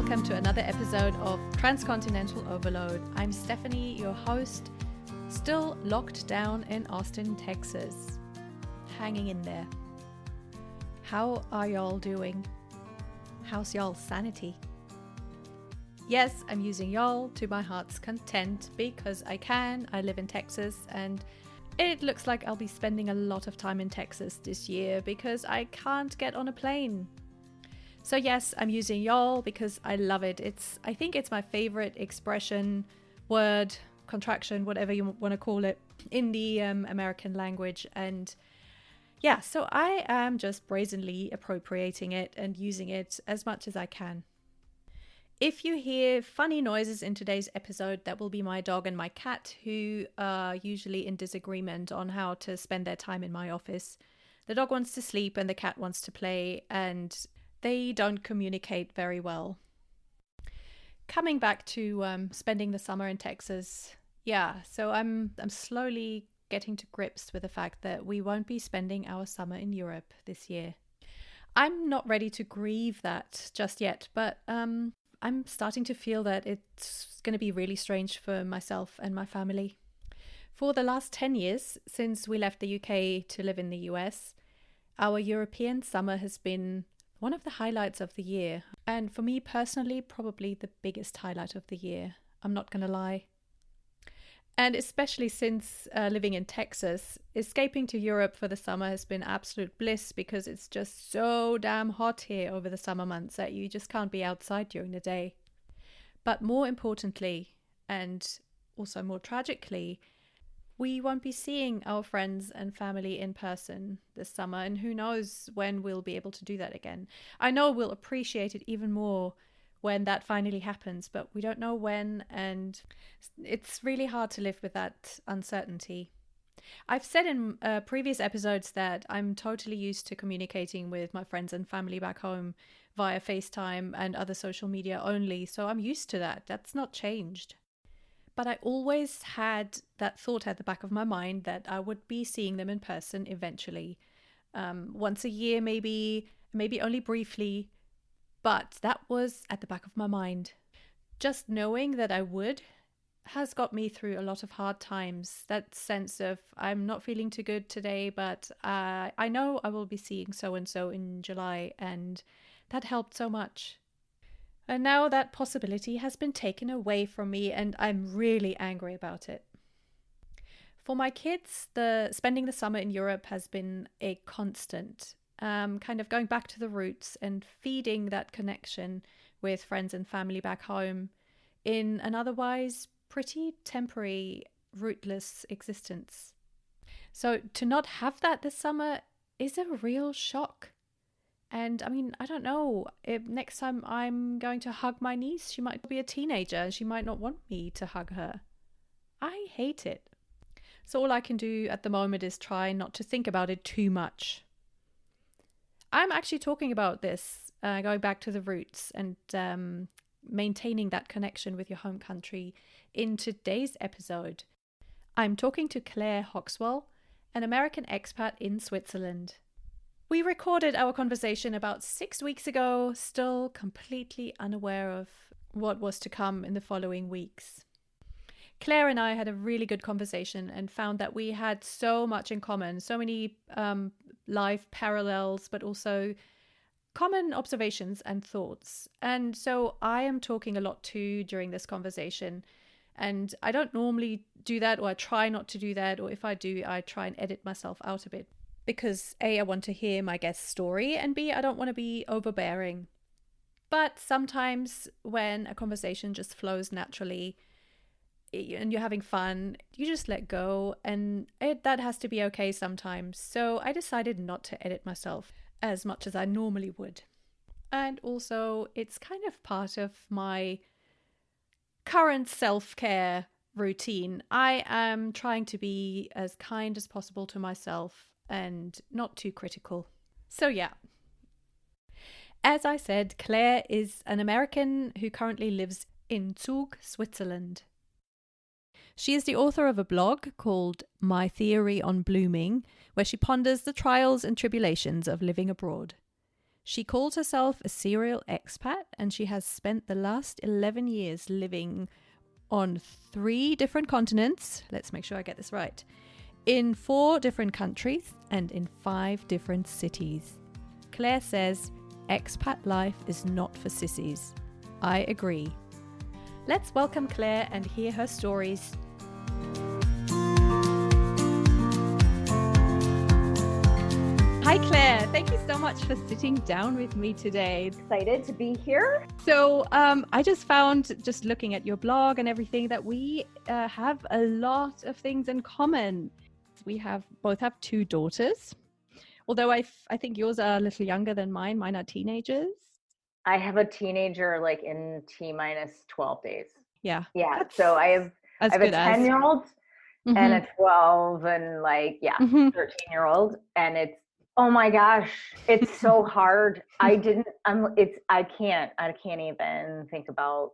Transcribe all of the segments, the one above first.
welcome to another episode of Transcontinental Overload. I'm Stephanie, your host, still locked down in Austin, Texas. Hanging in there. How are y'all doing? How's y'all's sanity? Yes, I'm using y'all to my heart's content because I can. I live in Texas and it looks like I'll be spending a lot of time in Texas this year because I can't get on a plane. So yes, I'm using y'all because I love it. I think it's my favorite expression, word, contraction, whatever you want to call it, in the American language. And yeah, so I am just brazenly appropriating it and using it as much as I can. If you hear funny noises in today's episode, that will be my dog and my cat, who are usually in disagreement on how to spend their time in my office. The dog wants to sleep and the cat wants to play, and they don't communicate very well. Coming back to spending the summer in Texas, yeah, so I'm slowly getting to grips with the fact that we won't be spending our summer in Europe this year. I'm not ready to grieve that just yet, but I'm starting to feel that it's going to be really strange for myself and my family. For the last 10 years, since we left the UK to live in the US, our European summer has been one of the highlights of the year. And for me personally, probably the biggest highlight of the year. I'm not going to lie. And especially since living in Texas, escaping to Europe for the summer has been absolute bliss because it's just so damn hot here over the summer months that you just can't be outside during the day. But more importantly, and also more tragically, we won't be seeing our friends and family in person this summer, and who knows when we'll be able to do that again. I know we'll appreciate it even more when that finally happens, but we don't know when, and it's really hard to live with that uncertainty. I've said in previous episodes that I'm totally used to communicating with my friends and family back home via FaceTime and other social media only, so I'm used to that. That's not changed. But I always had that thought at the back of my mind that I would be seeing them in person eventually. Once a year, maybe only briefly. But that was at the back of my mind. Just knowing that I would has got me through a lot of hard times. That sense of I'm not feeling too good today, but I know I will be seeing so-and-so in July, and that helped so much. And now that possibility has been taken away from me, and I'm really angry about it. For my kids, spending the summer in Europe has been a constant. Kind of going back to the roots and feeding that connection with friends and family back home in an otherwise pretty temporary, rootless existence. So to not have that this summer is a real shock. And I mean, I don't know, if next time I'm going to hug my niece, she might be a teenager and she might not want me to hug her. I hate it. So all I can do at the moment is try not to think about it too much. I'm actually talking about this, going back to the roots and maintaining that connection with your home country in today's episode. I'm talking to Claire Hauxwell, an American expat in Switzerland. We recorded our conversation about 6 weeks ago, still completely unaware of what was to come in the following weeks. Claire and I had a really good conversation and found that we had so much in common, so many life parallels, but also common observations and thoughts. And so I am talking a lot too during this conversation. And I don't normally do that, or I try not to do that, or if I do, I try and edit myself out a bit. Because A, I want to hear my guest's story, and B, I don't want to be overbearing. But sometimes when a conversation just flows naturally and you're having fun, you just let go, and that has to be okay sometimes. So I decided not to edit myself as much as I normally would. And also, it's kind of part of my current self-care routine. I am trying to be as kind as possible to myself and not too critical. So yeah. As I said, Claire is an American who currently lives in Zug, Switzerland. She is the author of a blog called My Theory on Blooming, where she ponders the trials and tribulations of living abroad. She calls herself a serial expat, and she has spent the last 11 years living on 3 different continents. Let's make sure I get this right. In 4 different countries and in 5 different cities. Claire says, expat life is not for sissies. I agree. Let's welcome Claire and hear her stories. Hi Claire, thank you so much for sitting down with me today. Excited to be here. So I just found, just looking at your blog and everything, that we have a lot of things in common. We both have 2 daughters, although I think yours are a little younger than mine. Mine are teenagers. I have a teenager like in T-minus 12 days. Yeah. So I have a 10-year-old and a 12 and 13-year-old, and it's, oh my gosh, it's so hard. I can't even think about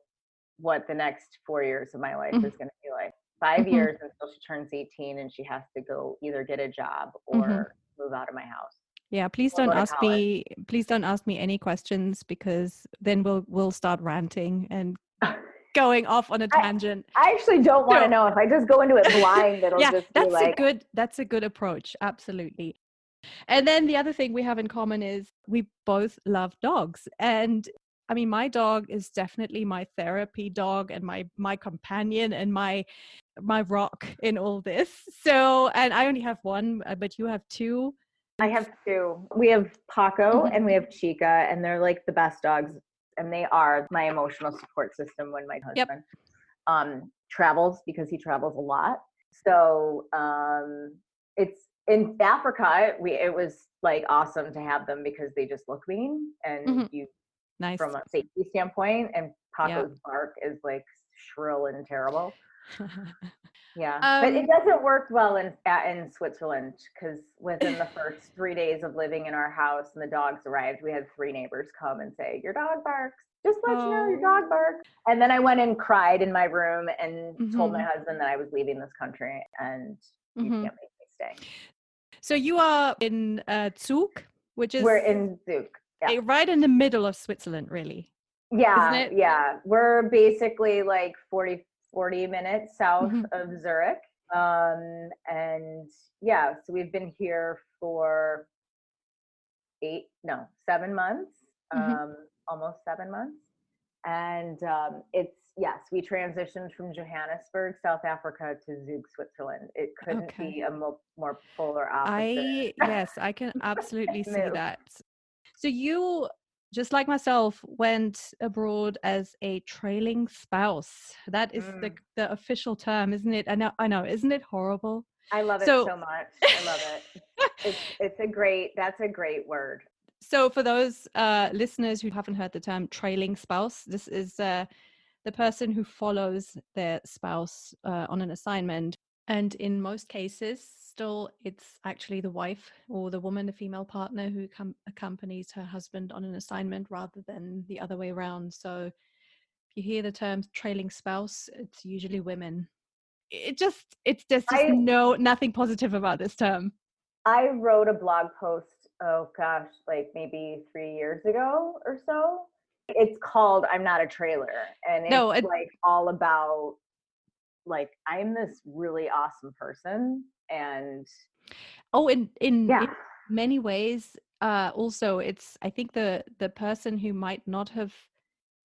what the next 4 years of my life is going to be like. 5 years until she turns 18 and she has to go either get a job or move out of my house. Yeah, please don't ask me any questions, because then we'll start ranting and going off on a tangent. I actually don't want to know. If I just go into it blind, it'll just be like, that's a good approach. Absolutely. And then the other thing we have in common is we both love dogs. And I mean, my dog is definitely my therapy dog and my companion and my rock in all this. So, and I only have one, but you have 2. I have 2. We have Paco and we have Chica, and they're like the best dogs. And they are my emotional support system when my husband travels, because he travels a lot. So it's in Africa. It was like awesome to have them because they just look mean, and nice from a safety standpoint. And Paco's bark is like shrill and terrible. But it doesn't work well in Switzerland, because within the first 3 days of living in our house and the dogs arrived, we had 3 neighbors come and say, "Your dog barks. Just let you know, your dog barks." And then I went and cried in my room and told my husband that I was leaving this country, and you can't make me stay. So you are in Zug, we're in Zug, right in the middle of Switzerland, really. Yeah, isn't it? Yeah. We're basically like 40 minutes south of Zurich. So we've been here for 7 months, almost 7 months. And we transitioned from Johannesburg, South Africa, to Zug, Switzerland. It couldn't be a more polar opposite. I can absolutely see that. So you, just like myself, went abroad as a trailing spouse. That is the official term, isn't it? I know. Isn't it horrible? I love it so much. I love it. That's a great word. So for those listeners who haven't heard the term trailing spouse, this is the person who follows their spouse on an assignment. And in most cases, still, it's actually the wife or the woman, the female partner, who accompanies her husband on an assignment rather than the other way around. So if you hear the term trailing spouse, it's usually women. Nothing positive about this term. I wrote a blog post, like maybe 3 years ago or so. It's called "I'm Not a Trailer," and it's like all about, like, I'm this really awesome person, and in many ways, also it's, I think the person who might not have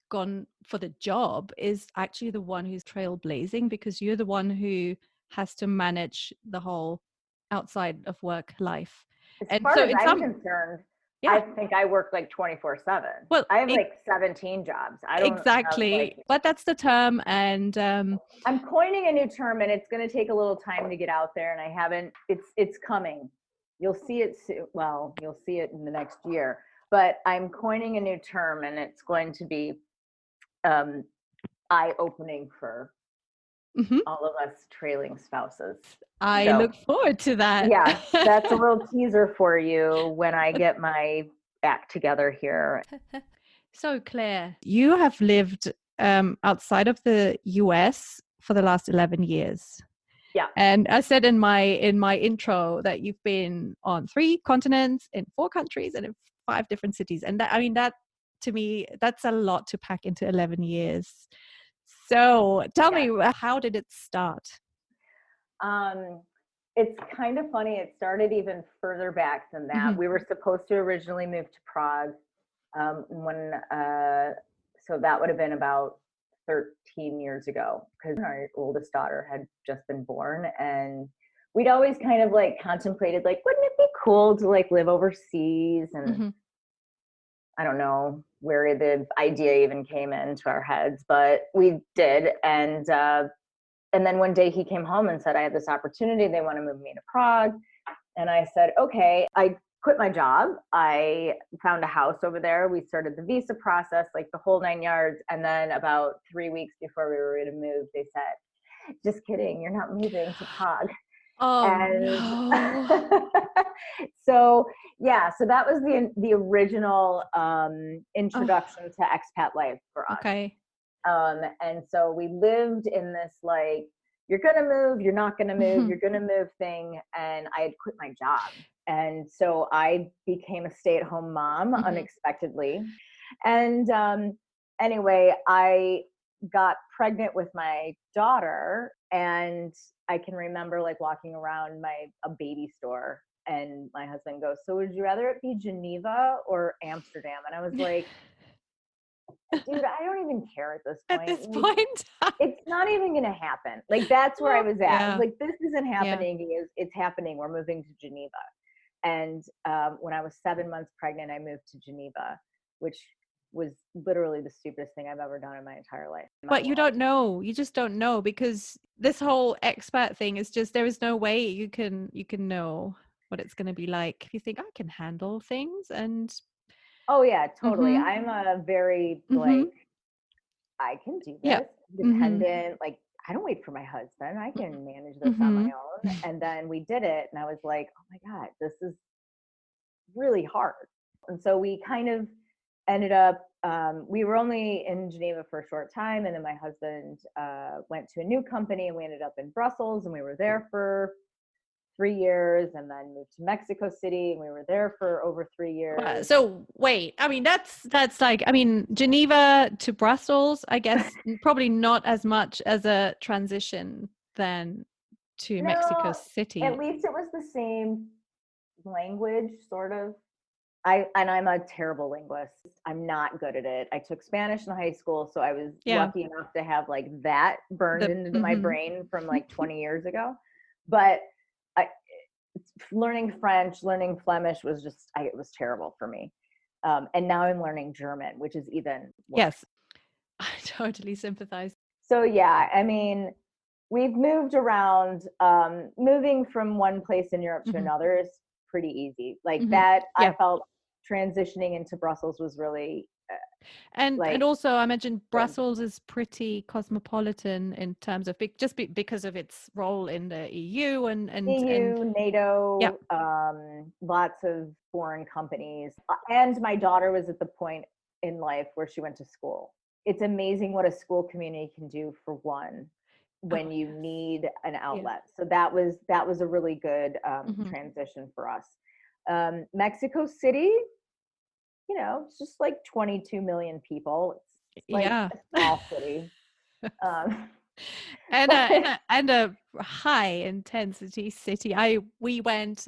gone for the job is actually the one who's trailblazing, because you're the one who has to manage the whole outside of work life. As far as I'm concerned, I think I work like 24/7. Well, I have like 17 jobs. I don't exactly, but that's the term. And I'm coining a new term, and it's going to take a little time to get out there. And I haven't. It's coming. You'll see it soon. Well, you'll see it in the next year. But I'm coining a new term, and it's going to be eye-opening for all of us trailing spouses. I look forward to that. Yeah, that's a little teaser for you when I get my act together here. So Claire, you have lived outside of the US for the last 11 years. Yeah. And I said in my intro that you've been on 3 continents, in 4 countries, and in 5 different cities. And that to me, that's a lot to pack into 11 years. So tell me, how did it start? It's kind of funny. It started even further back than that. We were supposed to originally move to Prague so that would have been about 13 years ago, because our oldest daughter had just been born, and we'd always kind of like contemplated, like, wouldn't it be cool to like live overseas? And I don't know where the idea even came into our heads, but we did. And then one day he came home and said, I had this opportunity. They want to move me to Prague. And I said, okay. I quit my job. I found a house over there. We started the visa process, like the whole 9 yards. And then about 3 weeks before we were ready to move, they said, just kidding, you're not moving to Prague. Oh, and no. so that was the original introduction to expat life for us. Okay. And so we lived in this, like, you're going to move, you're not going to move, you're going to move thing. And I had quit my job. And so I became a stay-at-home mom unexpectedly. And anyway, I got pregnant with my daughter, and I can remember like walking around a baby store, and my husband goes, so would you rather it be Geneva or Amsterdam? And I was like, dude, I don't even care at this point. At this point, it's not even going to happen. Like, that's where I was at. Yeah. I was like, this isn't happening. It's happening. We're moving to Geneva. And when I was 7 months pregnant, I moved to Geneva, which was literally the stupidest thing I've ever done in my entire life. But you don't know. You just don't know, because this whole expat thing is just, there is no way you can know what it's going to be like. If you think, I can handle things, and oh yeah, totally. I'm a very like, I can do this, independent. Like, I don't wait for my husband. I can manage this on my own. And then we did it, and I was like, oh my God, this is really hard. And so we kind of ended up, we were only in Geneva for a short time, and then my husband went to a new company, and we ended up in Brussels, and we were there for 3 years, and then moved to Mexico City, and we were there for over 3 years. So wait, I mean, that's like, I mean, Geneva to Brussels, I guess probably not as much as a transition than to Mexico City. At least it was the same language, sort of. I'm a terrible linguist. I'm not good at it. I took Spanish in high school, so I was lucky enough to have like that burned into my brain from like 20 years ago. But learning French, learning Flemish was just, it was terrible for me. And now I'm learning German, which is even worse. Yes, I totally sympathize. So yeah, I mean, we've moved around. Moving from one place in Europe to another is pretty easy. Like that, I felt transitioning into Brussels was really and also I imagine Brussels is pretty cosmopolitan in terms of because of its role in the EU and NATO, lots of foreign companies. And my daughter was at the point in life where she went to school. It's amazing what a school community can do for one when you need an outlet. So that was a really good transition for us. Mexico City, you know, it's just like 22 million people. It's like a small city. And a high intensity city. We went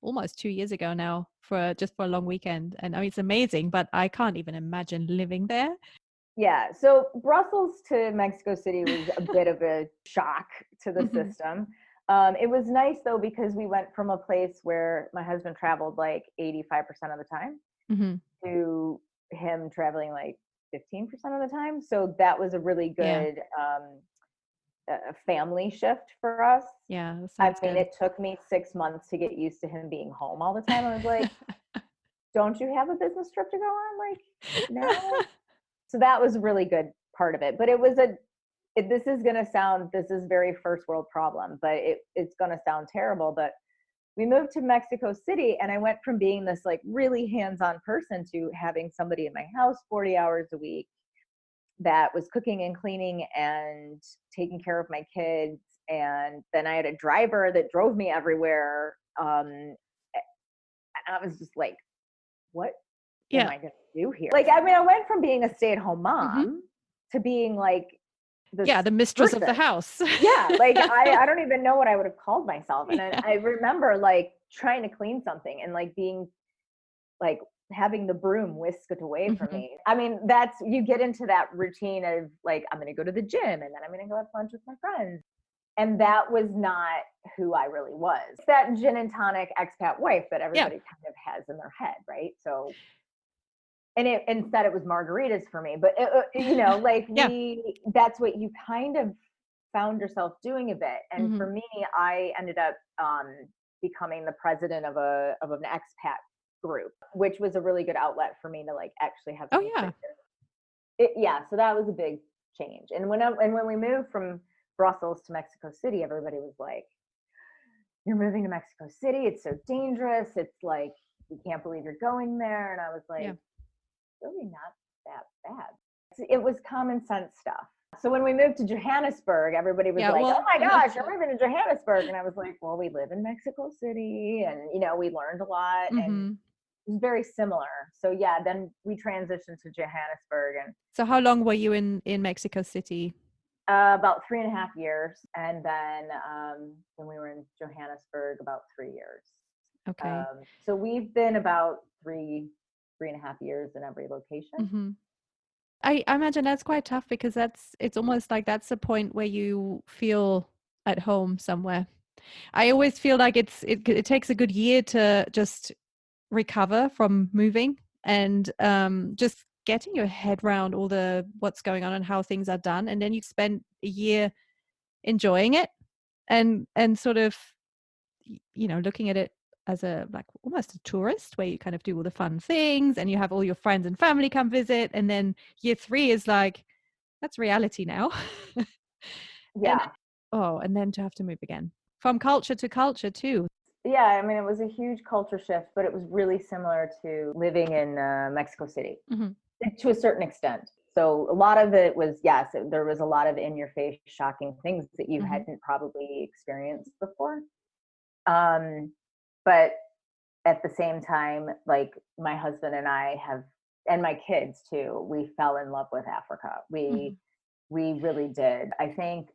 almost 2 years ago now for a long weekend, and I mean, it's amazing, but I can't even imagine living there. Yeah, so Brussels to Mexico City was a bit of a shock to the system. It was nice though, because we went from a place where my husband traveled like 85% of the time to him traveling like 15% of the time. So that was a really good family shift for us. Yeah, I mean, it took me 6 months to get used to him being home all the time. I was like, don't you have a business trip to go on? Like, no. So that was a really good part of it. But it was this is very first world problem, but it's going to sound terrible. But we moved to Mexico City, and I went from being this like really hands-on person to having somebody in my house 40 hours a week that was cooking and cleaning and taking care of my kids. And then I had a driver that drove me everywhere. And I was just like, what am I going to do here? Like, I mean, I went from being a stay-at-home mom to being like the mistress of the house. Like I don't even know what I would have called myself. And then I remember like trying to clean something and like being like having the broom whisked away from me. I mean, you get into that routine of like, I'm going to go to the gym and then I'm going to go have lunch with my friends. And that was not who I really was. It's that gin and tonic expat wife that everybody kind of has in their head, right? So, and instead it was margaritas for me, but you know, like that's what you kind of found yourself doing a bit. And for me, I ended up becoming the president of an expat group, which was a really good outlet for me to like actually have. So that was a big change. And when we moved from Brussels to Mexico City, everybody was like, "You're moving to Mexico City? It's so dangerous. It's like you can't believe you're going there." And I was like, really not that bad. It was common sense stuff. So when we moved to Johannesburg, everybody was like, "Oh my gosh, you're moving to Johannesburg." And I was like, "Well, we live in Mexico City and, you know, we learned a lot and it was very similar." So then we transitioned to Johannesburg. And so how long were you in Mexico City? About 3.5 years. And then when we were in Johannesburg, about 3 years. Okay. So we've been about 3.5 years in every location. I imagine that's quite tough because it's almost like that's the point where you feel at home somewhere. I always feel like it takes a good year to just recover from moving and just getting your head around all the what's going on and how things are done, and then you spend a year enjoying it and sort of, you know, looking at it as a like almost a tourist where you kind of do all the fun things and you have all your friends and family come visit, and then year 3 is like that's reality now. And then to have to move again from culture to culture too. I mean, it was a huge culture shift, but it was really similar to living in Mexico City to a certain extent. So a lot of it was, there was a lot of in your face shocking things that you hadn't probably experienced before. But at the same time, like my husband and I and my kids too, we fell in love with Africa. We really did. I think,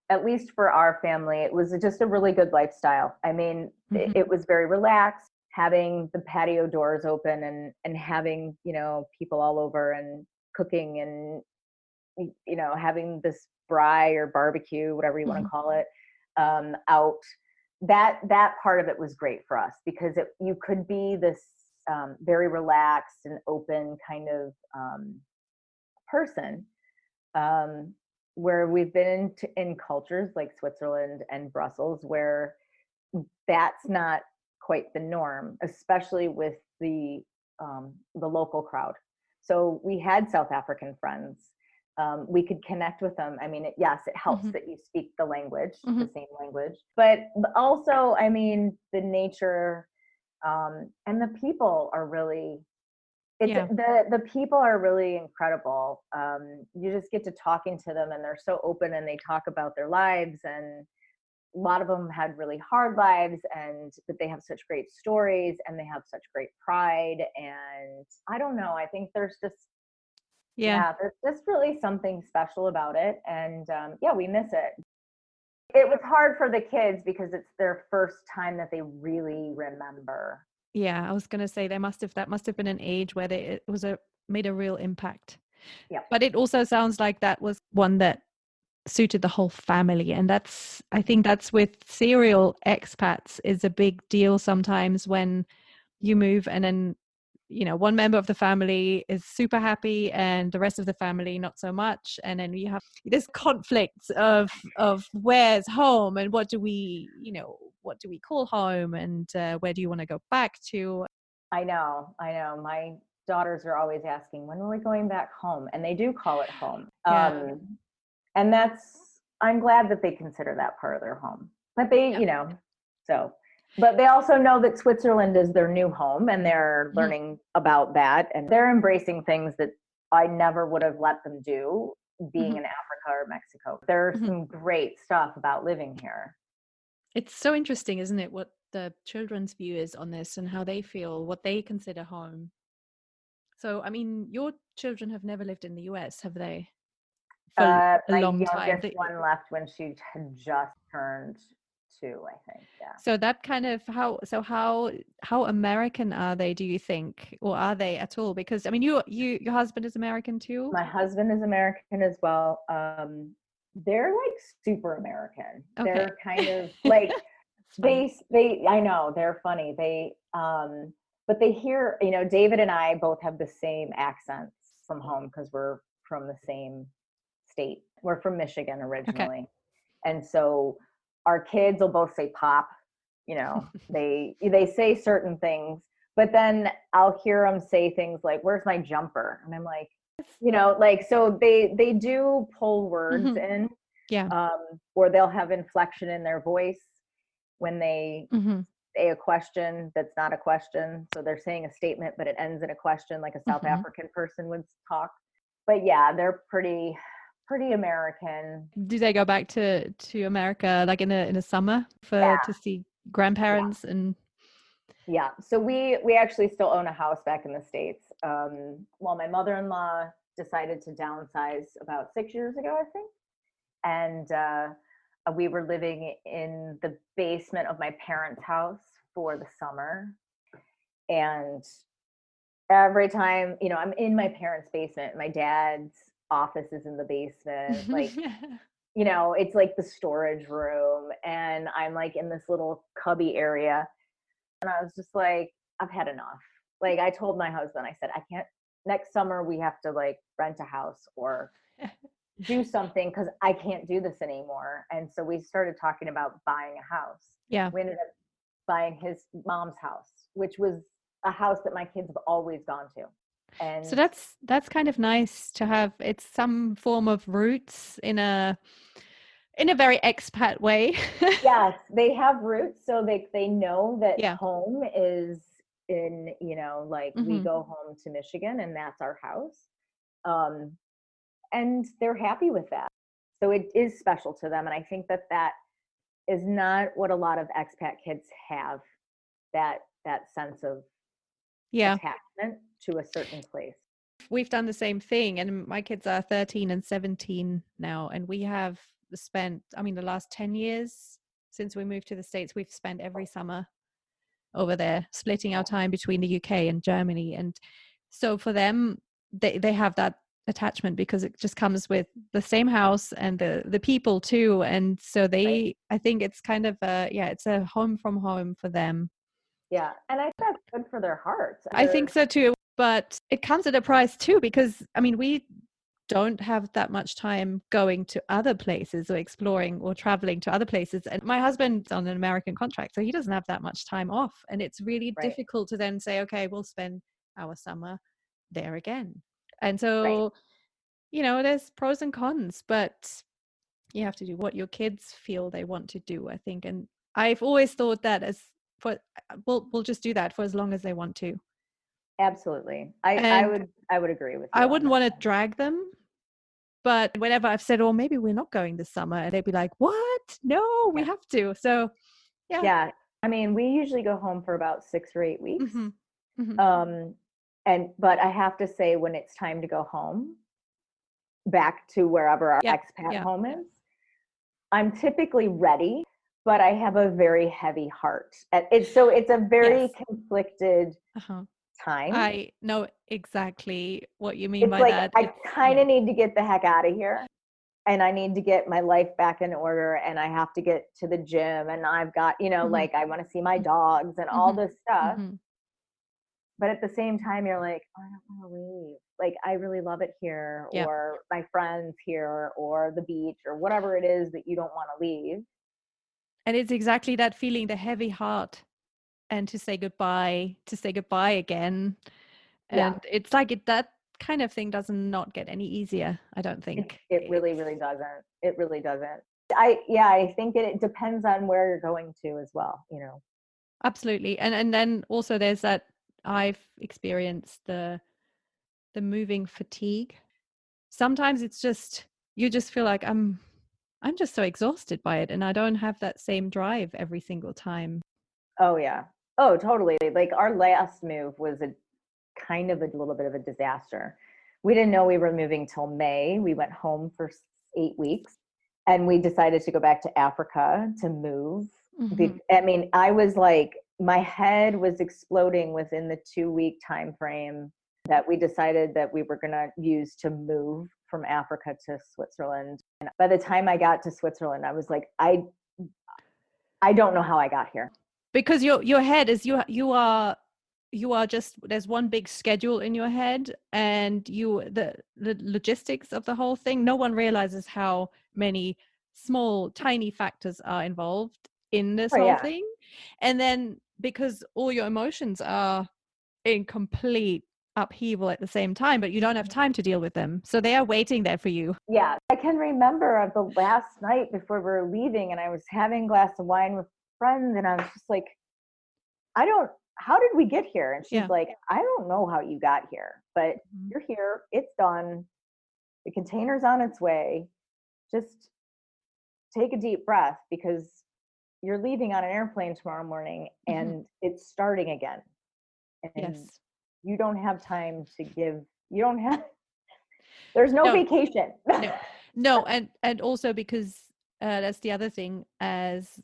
at least for our family, it was just a really good lifestyle. I mean, it was very relaxed, having the patio doors open and having, you know, people all over and cooking and, you know, having this braai or barbecue, whatever you want to call it, out. That part of it was great for us because you could be this very relaxed and open kind of person, where we've been in cultures like Switzerland and Brussels where that's not quite the norm, especially with the local crowd. So we had South African friends. We could connect with them. I mean, it helps that you speak the language, the same language, but also, I mean, the nature and the people are really, the people are really incredible. You just get to talking to them and they're so open and they talk about their lives, and a lot of them had really hard lives, but they have such great stories and they have such great pride. And I don't know, I think there's just, there's just really something special about it. And we miss it. It was hard for the kids because it's their first time that they really remember. Yeah, I was going to say that must have been an age where it made a real impact. Yeah. But it also sounds like that was one that suited the whole family. And I think that's with serial expats is a big deal sometimes when you move and then, you know, one member of the family is super happy and the rest of the family not so much, and then you have this conflict of where's home and what do we call home, and where do you want to go back to. I know my daughters are always asking, when are we going back home? And they do call it home. And I'm glad that they consider that part of their home, but they you know, but they also know that Switzerland is their new home, and they're learning about that, and they're embracing things that I never would have let them do being in Africa or Mexico. There's some great stuff about living here. It's so interesting, isn't it? What the children's view is on this and how they feel, what they consider home. So, I mean, your children have never lived in the US, have they? For a My long time. youngest one left when she had just turned 2, I think. Yeah. So that kind of how American are they, do you think, or are they at all? Because I mean, your husband is American too. My husband is American as well. They're like super American. Okay. They're kind of like they I know they're funny. They but they hear, you know, David and I both have the same accents from home because we're from the same state. We're from Michigan originally. Okay. And so our kids will both say pop, you know, they say certain things, but then I'll hear them say things like, where's my jumper? And I'm like, you know, like, so they do pull words in, Yeah. or they'll have inflection in their voice when they say a question that's not a question. So they're saying a statement, but it ends in a question, like a South African person would talk. But yeah, they're pretty American. Do they go back to America like in a summer to see grandparents and? Yeah. So we actually still own a house back in the States. Well, my mother-in-law decided to downsize about 6 years ago, I think. And we were living in the basement of my parents' house for the summer. And every time, you know, I'm in my parents' basement, my dad's office is in the basement. Like, you know, it's like the storage room. And I'm like in this little cubby area. And I was just like, I've had enough. Like I told my husband, I said, I can't, next summer we have to like rent a house or do something because I can't do this anymore. And so we started talking about buying a house. Yeah. We ended up buying his mom's house, which was a house that my kids have always gone to. And so that's kind of nice to have. It's some form of roots in a very expat way. Yes, they have roots, so they know that Yeah. home is in, you know, like we go home to Michigan and that's our house. And they're happy with that. So it is special to them. And I think that that is not what a lot of expat kids have, that sense of attachment to a certain place. We've done the same thing, and my kids are 13 and 17 now, and we have spent, I mean, the last 10 years since we moved to the States, we've spent every summer over there, splitting our time between the UK and Germany. And so for them, they have that attachment because it just comes with the same house and the people too. And so I think it's kind of it's a home from home for them. Yeah. And I think that's good for their hearts. I think so too. But it comes at a price too, because I mean, we don't have that much time going to other places or exploring or traveling to other places. And my husband's on an American contract, so he doesn't have that much time off. And it's really difficult to then say, okay, we'll spend our summer there again. And so, you know, there's pros and cons, but you have to do what your kids feel they want to do, I think. And I've always thought that we'll just do that for as long as they want to. Absolutely. I would agree with you. I wouldn't want to drag them, but whenever I've said, oh, maybe we're not going this summer, they'd be like, what? No, we have to. So yeah. I mean, we usually go home for about 6 or 8 weeks. But I have to say, when it's time to go home back to wherever our expat home is, I'm typically ready, but I have a very heavy heart. It's a very conflicted time. I know exactly what you mean by like, that. I kind of need to get the heck out of here, and I need to get my life back in order, and I have to get to the gym, and I've got, you know, like I want to see my dogs and all this stuff. But at the same time, you're like, oh, I don't want to leave. Like, I really love it here, or my friends here, or the beach, or whatever it is that you don't want to leave. And it's exactly that feeling, the heavy heart, and to say goodbye again. And it's like that kind of thing does not get any easier, I don't think. It really doesn't. It really doesn't. I think it depends on where you're going to as well, you know. Absolutely. And then also there's that, I've experienced the moving fatigue. Sometimes it's just, you just feel like I'm just so exhausted by it, and I don't have that same drive every single time. Oh yeah. Oh, totally. Like our last move was a kind of a little bit of a disaster. We didn't know we were moving till May. We went home for 8 weeks and we decided to go back to Africa to move. Mm-hmm. I mean, I was like, my head was exploding within the 2-week time frame that we decided that we were going to use to move from Africa to Switzerland. And by the time I got to Switzerland, I was like, I don't know how I got here. Because your head is you are just, there's one big schedule in your head, and the logistics of the whole thing, no one realizes how many small tiny factors are involved in this whole thing. And then because all your emotions are in complete upheaval at the same time, but you don't have time to deal with them, so they are waiting there for you. Yeah, I can remember of the last night before we were leaving, and I was having a glass of wine with friends, and I was just like, how did we get here? And she's like, I don't know how you got here, but you're here, it's done, the container's on its way, just take a deep breath, because you're leaving on an airplane tomorrow morning and it's starting again. And you don't have time to give, there's no vacation. No, and also because that's the other thing, as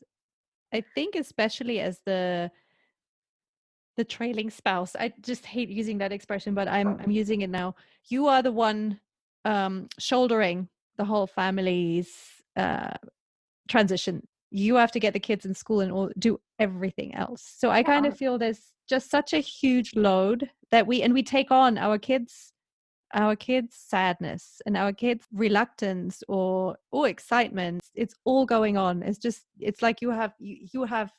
I think, especially as the trailing spouse. I just hate using that expression, but I'm using it now. You are the one shouldering the whole family's transition. You have to get the kids in school and do everything else. So I kind of feel there's just such a huge load that we take on our kids' sadness and our kids' reluctance or excitement. It's all going on. It's like you have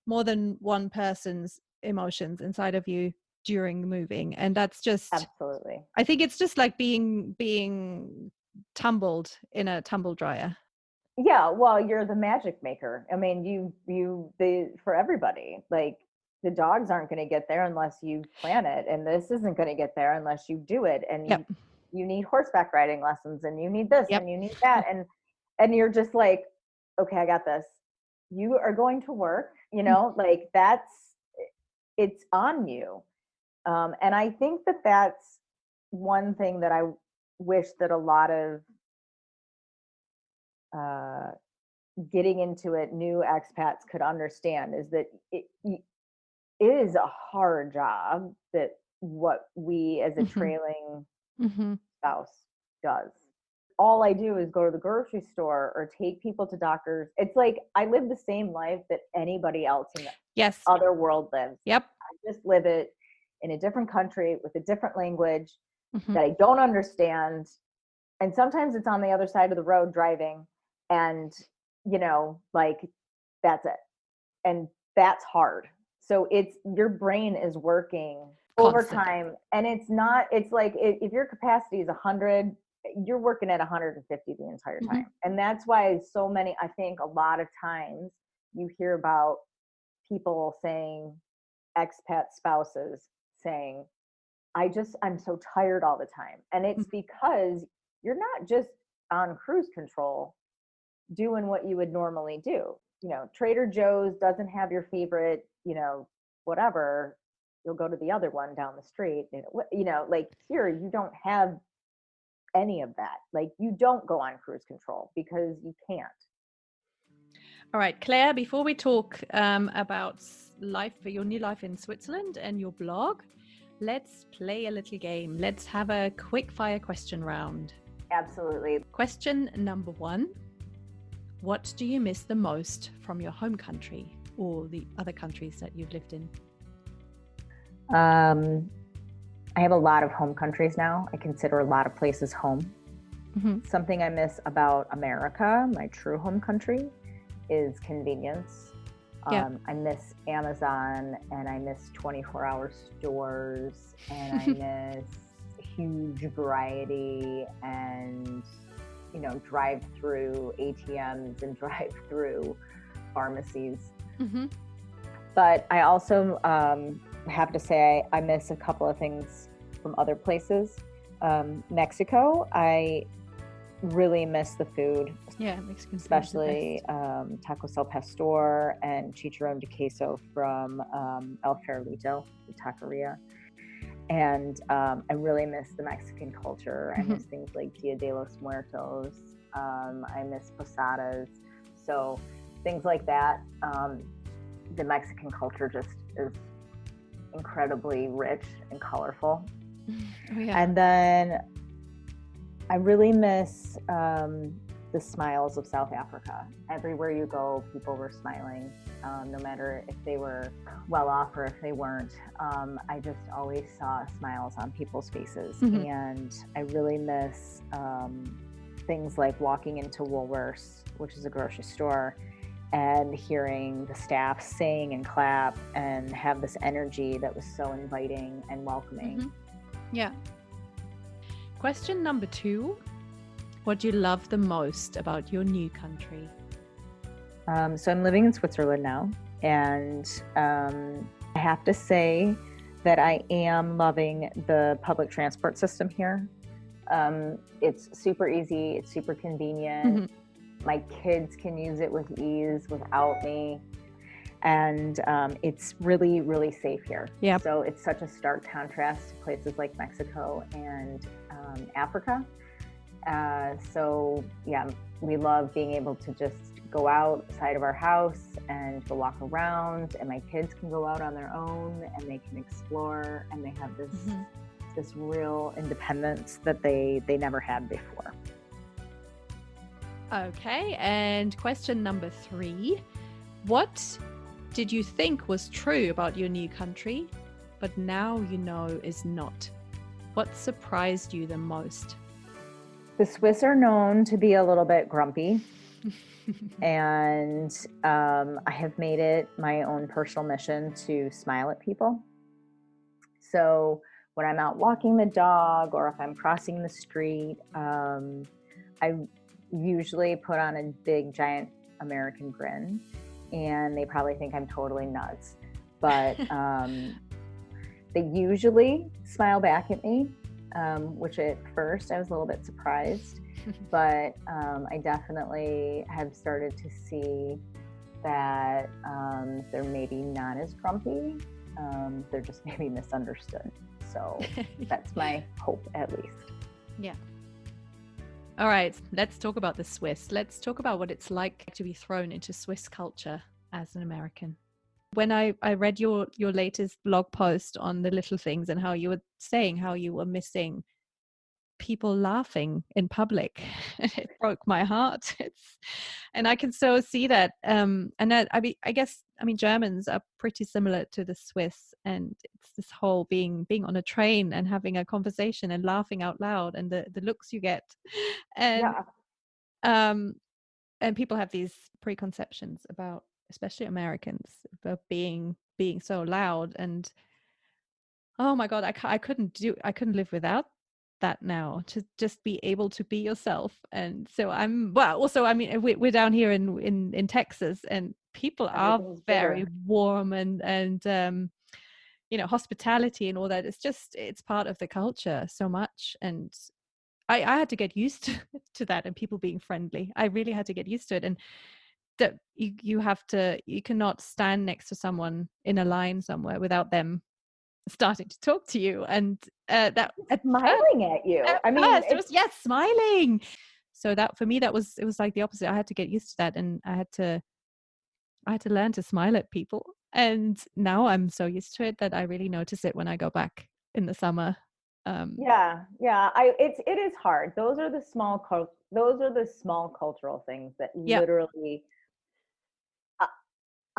more than one person's emotions inside of you during moving, and that's just absolutely, I think it's just like being tumbled in a tumble dryer. Yeah, well, you're the magic maker. I mean, for everybody, like the dogs aren't going to get there unless you plan it, and this isn't going to get there unless you do it. And you need horseback riding lessons, and you need this, and you need that, and you're just like, okay, I got this. You are going to work, like it's on you. And I think that that's one thing that I wish that a lot of getting into it new expats could understand, is that it is a hard job, that what we as a trailing spouse does. All I do is go to the grocery store or take people to doctors. It's like I live the same life that anybody else in the other world lives. Yep. I just live it in a different country with a different language that I don't understand. And sometimes it's on the other side of the road driving, and like that's it. And that's hard. So your brain is working overtime, and it's like if your capacity is 100, you're working at 150 the entire time. And that's why I think a lot of times you hear about people saying, expat spouses saying, I'm so tired all the time. And it's because you're not just on cruise control doing what you would normally do. Trader Joe's doesn't have your favorite, whatever. You'll go to the other one down the street. Like here, you don't have any of that. Like you don't go on cruise control because you can't. All right, Claire, before we talk about your new life in Switzerland and your blog, let's play a little game. Let's have a quick fire question round. Absolutely. Question number 1. What do you miss the most from your home country or the other countries that you've lived in? I have a lot of home countries now. I consider a lot of places home. Something I miss about America, my true home country, is convenience. I miss Amazon, and I miss 24-hour stores, and I miss huge variety, and drive-through ATMs and drive-through pharmacies. But I also have to say I miss a couple of things from other places. Mexico, I really miss the food. Yeah, Mexican food, especially tacos al pastor and chicharron de queso from El Farolito, the taqueria. And I really miss the Mexican culture. I miss things like Dia de los Muertos. I miss posadas. So things like that. The Mexican culture just is incredibly rich and colorful. Oh, yeah. And then I really miss the smiles of South Africa. Everywhere you go, people were smiling, no matter if they were well off or if they weren't. I just always saw smiles on people's faces. And I really miss things like walking into Woolworths, which is a grocery store, and hearing the staff sing and clap and have this energy that was so inviting and welcoming. Yeah. Question number 2. What do you love the most about your new country? So I'm living in Switzerland now, and I have to say that I am loving the public transport system here. It's super easy. It's super convenient. My kids can use it with ease without me. And it's really, really safe here. Yep. So it's such a stark contrast to places like Mexico and Africa. So yeah, we love being able to just go outside of our house and go walk around, and my kids can go out on their own and they can explore, and they have this this real independence that they never had before. Okay, and question number 3. What did you think was true about your new country, but now you know is not? What surprised you the most? The Swiss are known to be a little bit grumpy. And I have made it my own personal mission to smile at people. So when I'm out walking the dog, or if I'm crossing the street, I usually put on a big, giant American grin, and they probably think I'm totally nuts. But they usually smile back at me, which at first I was a little bit surprised. But I definitely have started to see that they're maybe not as grumpy. They're just maybe misunderstood. So that's my hope, at least. Yeah. All right, let's talk about the Swiss. Let's talk about what it's like to be thrown into Swiss culture as an American. When I read your latest blog post on the little things and how you were saying how you were missing people laughing in public, it broke my heart. And I can so see that. And I guess Germans are pretty similar to the Swiss, and it's this whole being on a train and having a conversation and laughing out loud, and the looks you get, and and people have these preconceptions about, especially Americans, about being so loud. And oh my God, I couldn't live without that now, to just be able to be yourself. And so we're down here in Texas, and people are very warm, and hospitality and all that. It's part of the culture so much. And I had to get used to that, and people being friendly. I really had to get used to it. And that you cannot stand next to someone in a line somewhere without them starting to talk to you, and that smiling at you. It was smiling. So that for me, it was like the opposite. I had to get used to that, and I had to learn to smile at people. And now I'm so used to it that I really notice it when I go back in the summer. It is hard. Those are the small cultural things that literally.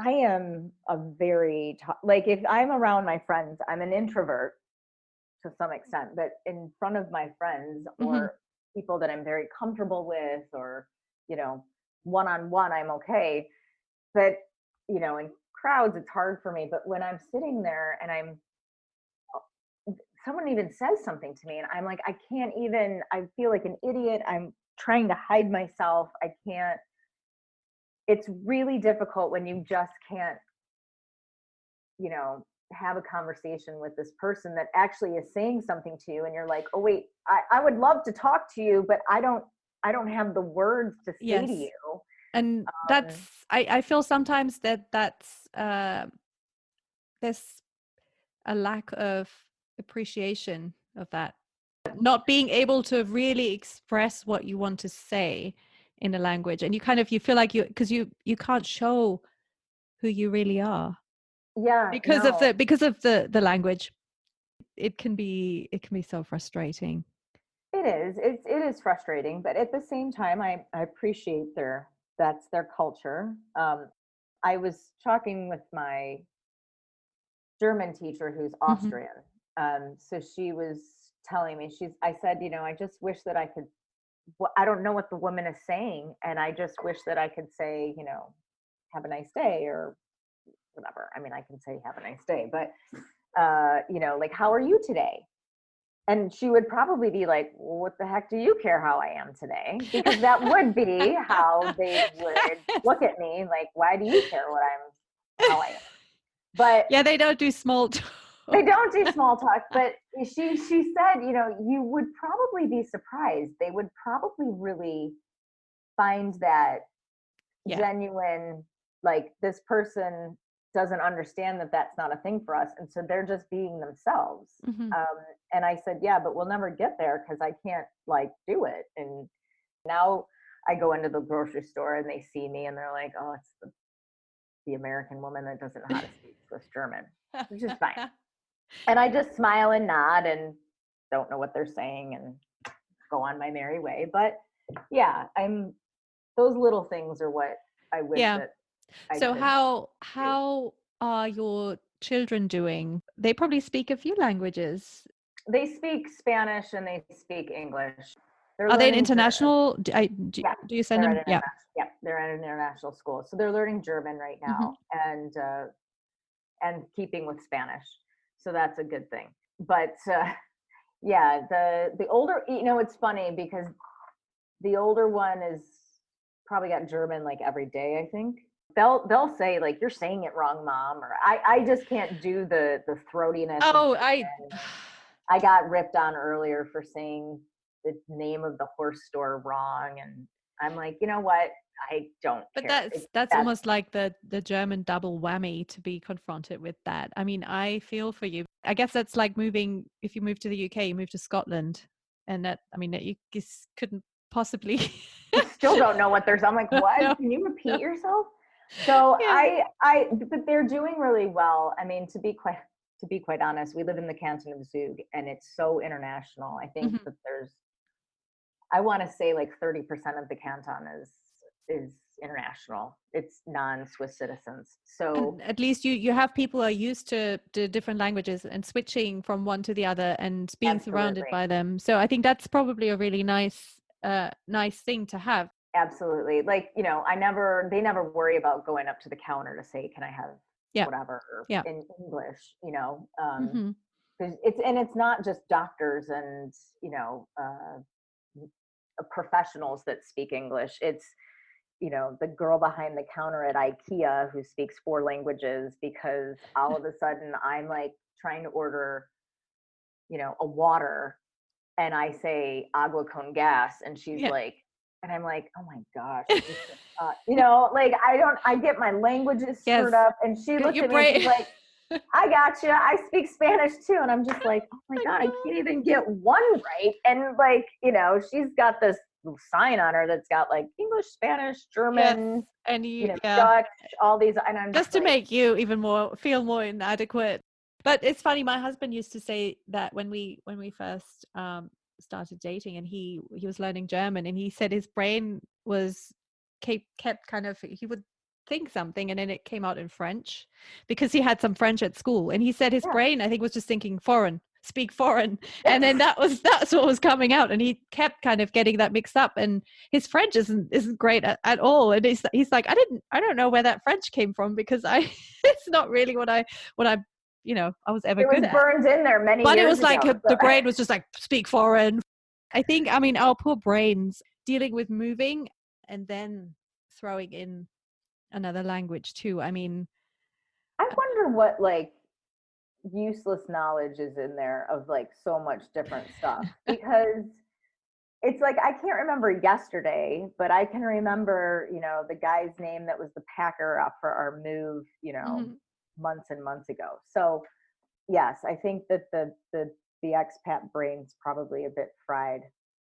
I am a very like, if I'm around my friends, I'm an introvert to some extent, but in front of my friends or people that I'm very comfortable with, or one-on-one, I'm okay. But in crowds, it's hard for me. But when I'm sitting there and someone even says something to me, and I'm like, I feel like an idiot. I'm trying to hide myself. I can't. It's really difficult when you just can't, have a conversation with this person that actually is saying something to you, and you're like, oh wait, I would love to talk to you, but I don't I don't have the words to say to you. And that's, I feel sometimes that's there's a lack of appreciation of that, not being able to really express what you want to say in a language, and you feel like because you can't show who you really are because of the language. It can be so frustrating. It is frustrating, but at the same time, I appreciate that's their culture. I was talking with my German teacher who's Austrian. So she was telling me, I said, I just wish that I could, I don't know what the woman is saying. And I just wish that I could say, have a nice day or whatever. I mean, I can say have a nice day, but, like, how are you today? And she would probably be like, well, what the heck do you care how I am today? Because that would be how they would look at me. Like, why do you care how I am? But yeah, they don't do small talk. They don't do small talk, but she said, you would probably be surprised. They would probably really find that genuine, like, this person doesn't understand that that's not a thing for us. And so they're just being themselves. And I said, yeah, but we'll never get there because I can't like do it. And now I go into the grocery store and they see me and they're like, oh, it's the American woman that doesn't know how to speak Swiss German, which is fine. And I just smile and nod and don't know what they're saying and go on my merry way. But yeah, those little things are what I wish that I So could how are your children doing? They probably speak a few languages. They speak Spanish and they speak English. Are they an international? Do you send them? Yeah, they're at an international school, so they're learning German right now and keeping with Spanish. So that's a good thing. But yeah, the older, it's funny because the older one is probably got German like every day. I think they'll say like, "You're saying it wrong, Mom," or I just can't do the throatiness. Oh, I got ripped on earlier for saying the name of the horse store wrong, and I'm like, you know what? I don't care. But that's almost like the German double whammy to be confronted with that. I mean, I feel for you. I guess that's like if you move to the UK, you move to Scotland, and that, I mean, that you just couldn't possibly. I still don't know what there's. I'm like, what? No, can you repeat yourself? So but they're doing really well. I mean, to be quite honest, we live in the canton of Zug, and it's so international. I think that I want to say like 30% of the canton is international. It's non-Swiss citizens. So and at least you have people who are used to different languages and switching from one to the other and being surrounded by them. So I think that's probably a really nice thing to have. Absolutely. Like, they never worry about going up to the counter to say, can I have whatever in English, because it's not just doctors and, professionals that speak English. It's, the girl behind the counter at IKEA who speaks 4 languages, because all of a sudden I'm like trying to order, a water, and I say agua con gas, and she's like, and I'm like, oh my gosh, like I get my languages screwed up, and she looks at me and she's like, I gotcha. I speak Spanish too. And I'm just like, oh my God, I can't even get one right. And like, she's got this sign on her that's got like English, Spanish, German, and Dutch, all these. And I'm just to make you even feel more inadequate. But it's funny. My husband used to say that when we first started dating, and he was learning German, and he said his brain was kept kind of, he would think something and then it came out in French because he had some French at school, and he said his brain, I think, was just thinking speak foreign, and then that's what was coming out, and he kept kind of getting that mixed up, and his French isn't great at all, and he's like, I don't know where that French came from, because it's not really what I I was ever good at. It was burned in there many years ago. But it was like the brain was just like, speak foreign. I think, I mean, our poor brains dealing with moving and then throwing in another language too. I mean, I wonder what like useless knowledge is in there of like so much different stuff, because it's like I can't remember yesterday, but I can remember, the guy's name that was the packer up for our move, months and months ago. So yes, I think that the expat brain's probably a bit fried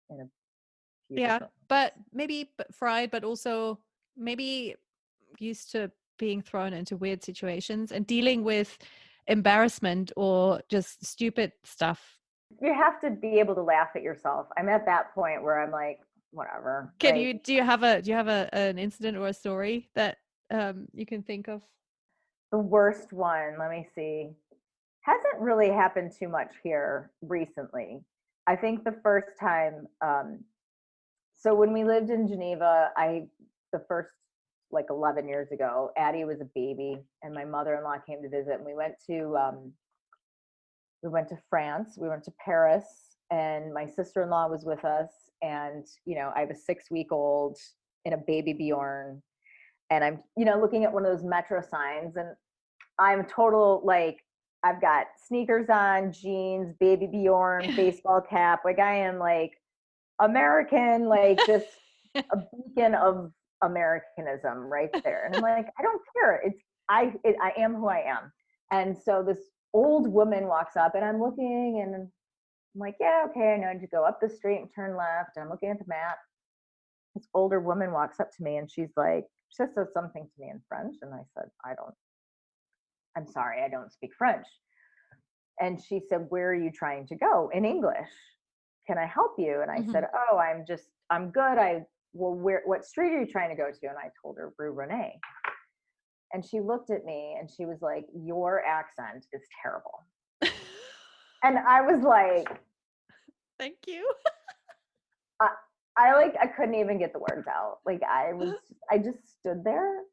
in a few different but maybe fried, but also maybe used to being thrown into weird situations and dealing with embarrassment or just stupid stuff. You have to be able to laugh at yourself. I'm at that point where I'm like, whatever. Do you have an incident or a story that you can think of? The worst one, let me see. Hasn't really happened too much here recently. I think the first time, so when we lived in Geneva, the first like 11 years ago, Addie was a baby and my mother-in-law came to visit, and we went to France, we went to Paris, and my sister-in-law was with us. And, I have a 6-week-old in a baby Bjorn, and I'm, looking at one of those metro signs, and I'm total, like, I've got sneakers on, jeans, baby Bjorn, baseball cap. Like, I am like American, like just a beacon of Americanism right there. And I'm like, I don't care. I am who I am. And so this old woman walks up, and I'm looking, and I'm like, yeah, okay, I know to go up the street and turn left. And I'm looking at the map. This older woman walks up to me, and she says something to me in French. And I said, I'm sorry, I don't speak French. And she said, where are you trying to go? In English. Can I help you? And I said, oh, I'm good. What street are you trying to go to? And I told her Rue Renee. And she looked at me and she was like, your accent is terrible. And I was like, thank you. I couldn't even get the words out. Like I just stood there,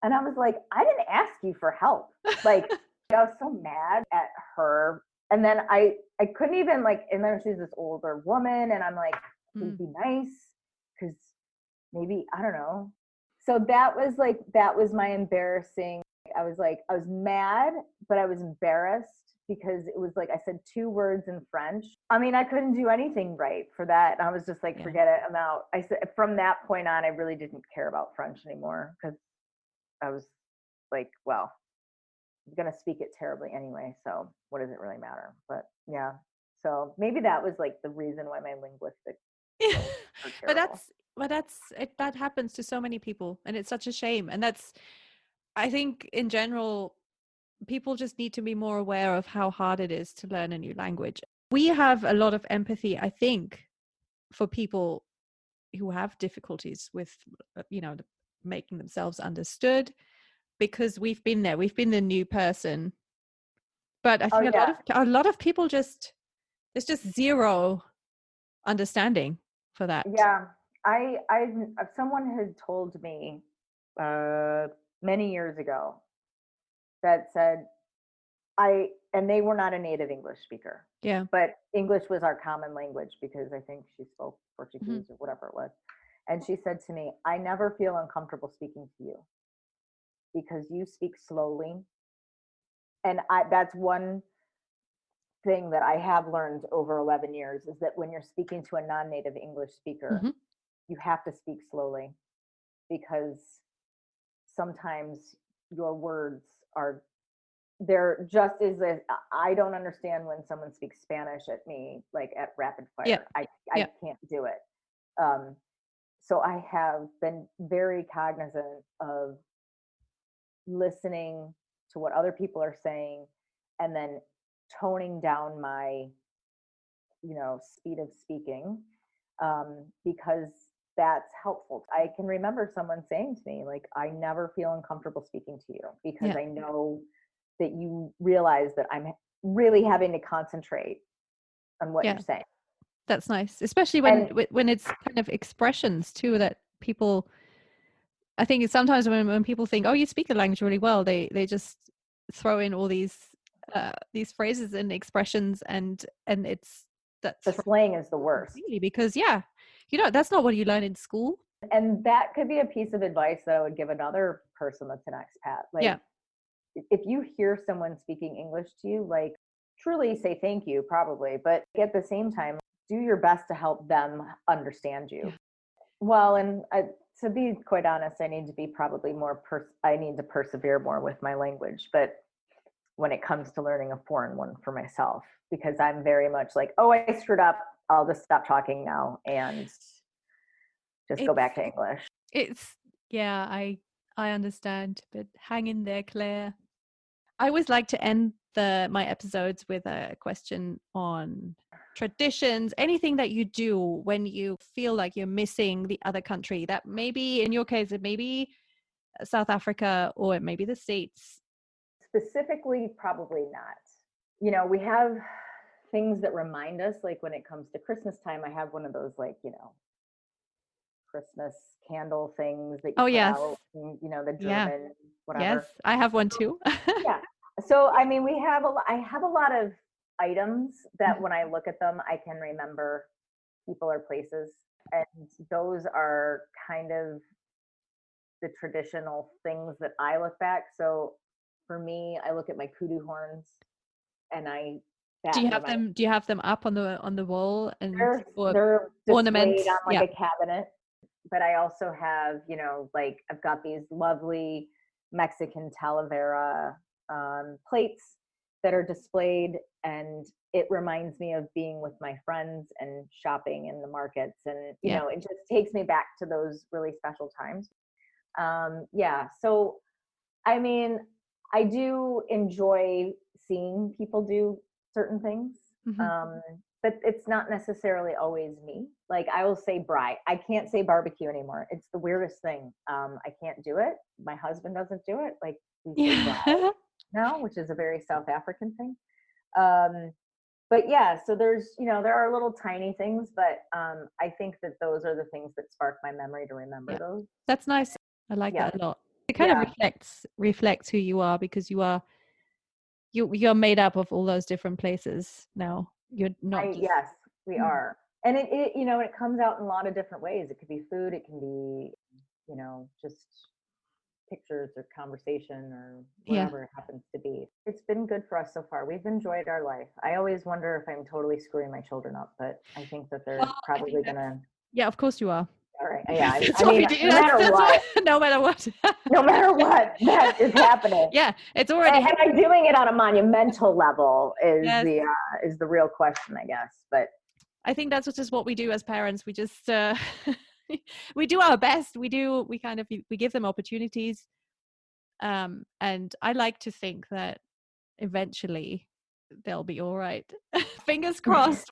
and I was like, I didn't ask you for help. Like I was so mad at her. And then I couldn't even and then she's this older woman, and I'm like, please be nice, because maybe, I don't know. So that was my embarrassing. I was mad, but I was embarrassed because it was like I said 2 words in French. I mean, I couldn't do anything right for that. And I was just like, forget it, I'm out. I said from that point on, I really didn't care about French anymore, because I was like, well, I'm going to speak it terribly anyway, so what does it really matter? But yeah, so maybe that was like the reason why my linguistic that happens to so many people, and it's such a shame. And I think in general, people just need to be more aware of how hard it is to learn a new language. We have a lot of empathy, I think, for people who have difficulties with, making themselves understood, because we've been there. We've been the new person. But I think a lot of people there's just zero understanding for that. Yeah. Someone had told me many years ago that said, and they were not a native English speaker. Yeah. But English was our common language, because I think she spoke Portuguese or whatever it was. And she said to me, I never feel uncomfortable speaking to you because you speak slowly. And that's one thing that I have learned over 11 years, is that when you're speaking to a non-native English speaker, you have to speak slowly, because sometimes your words they're just as I don't understand when someone speaks Spanish at me, like at rapid fire. Yeah. I can't do it. So I have been very cognizant of listening to what other people are saying, and then toning down my, speed of speaking, because that's helpful. I can remember someone saying to me, like, I never feel uncomfortable speaking to you, because I know that you realize that I'm really having to concentrate on what you're saying. That's nice, especially when it's kind of expressions too, that people, I think sometimes when people think, oh, you speak the language really well, they just throw in all these phrases and expressions, and the slang is the worst. Really, because that's not what you learn in school. And that could be a piece of advice that I would give another person that's an expat. Like, if you hear someone speaking English to you, like, truly say thank you, probably, but at the same time, do your best to help them understand you. Well, and to be quite honest, I need to be probably more, I need to persevere more with my language, but when it comes to learning a foreign one for myself, because I'm very much like, oh, I screwed up, I'll just stop talking now and just go back to English. Yeah, I understand, but hang in there, Claire. I always like to end my episodes with a question on traditions, anything that you do when you feel like you're missing the other country, that maybe in your case, it may be South Africa or it may be the States. Specifically, probably not. You know, we have things that remind us, like when it comes to Christmas time, I have one of those, like, you know, Christmas candle things that you put out, and, you know, the German, whatever. Yes, I have one too. Yeah. So, I mean, I have a lot of items that when I look at them, I can remember people or places. And those are kind of the traditional things that I look back. So for me, I look at my kudu horns and do you have them up on the wall and they're ornaments displayed on like a cabinet? But I also have, you know, like I've got these lovely Mexican Talavera plates that are displayed, and it reminds me of being with my friends and shopping in the markets, and you know, it just takes me back to those really special times. So I mean, I do enjoy seeing people do certain things, but it's not necessarily always me. Like I will say braai. I can't say barbecue anymore. It's the weirdest thing. I can't do it. My husband doesn't do it. Like we say braai now, which is a very South African thing. But yeah, so there's, you know, there are little tiny things, but I think that those are the things that spark my memory to remember those. That's nice. I like that a lot. It kind of reflects who you are, because you're made up of all those different places now. You're not yes, we are. And it you know, it comes out in a lot of different ways. It could be food, it can be, you know, just pictures or conversation or whatever it happens to be. It's been good for us so far. We've enjoyed our life. I always wonder if I'm totally screwing my children up, but I think that they're probably gonna. Yeah, of course you are. All right. Yeah. I mean, no matter what. No matter what. No matter what, that is happening. Yeah, it's already. And I'm doing it on a monumental level is the real question, I guess. But I think that's just what we do as parents. We just we do our best. We give them opportunities, and I like to think that eventually they'll be all right. Fingers crossed.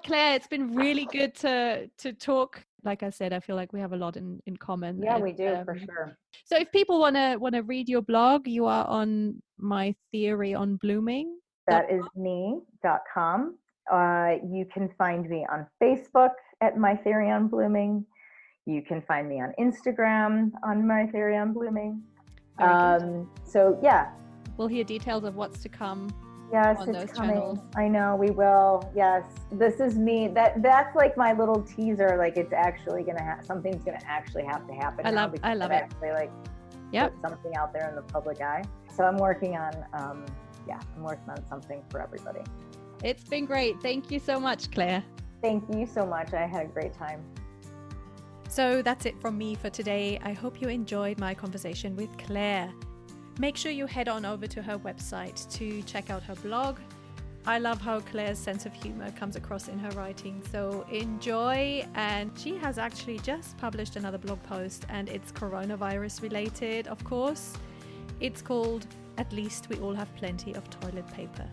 Claire, it's been really good to talk. Like I said, I feel like we have a lot in common. Yeah, we do for sure. So if people want to read your blog, you are on My Theory on Blooming. That is me.com. You can find me on Facebook at My Theory on Blooming. You can find me on Instagram on My Theory on Blooming. So yeah. We'll hear details of what's to come. Yes, it's coming. Channels. I know we will. Yes, this is me. That's like my little teaser. Like it's actually gonna something's gonna actually have to happen. I love it. Actually, like put something out there in the public eye. So I'm working on something for everybody. It's been great. Thank you so much, Claire. Thank you so much. I had a great time. So that's it from me for today. I hope you enjoyed my conversation with Claire. Make sure you head on over to her website to check out her blog. I love how Claire's sense of humor comes across in her writing, so enjoy. And she has actually just published another blog post, and it's coronavirus related, of course. It's called At Least We All Have Plenty of Toilet Paper.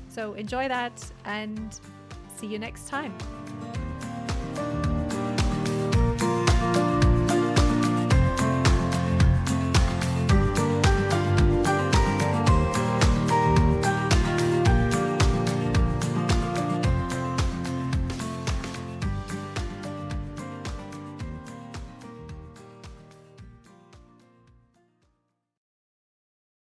So enjoy that and see you next time.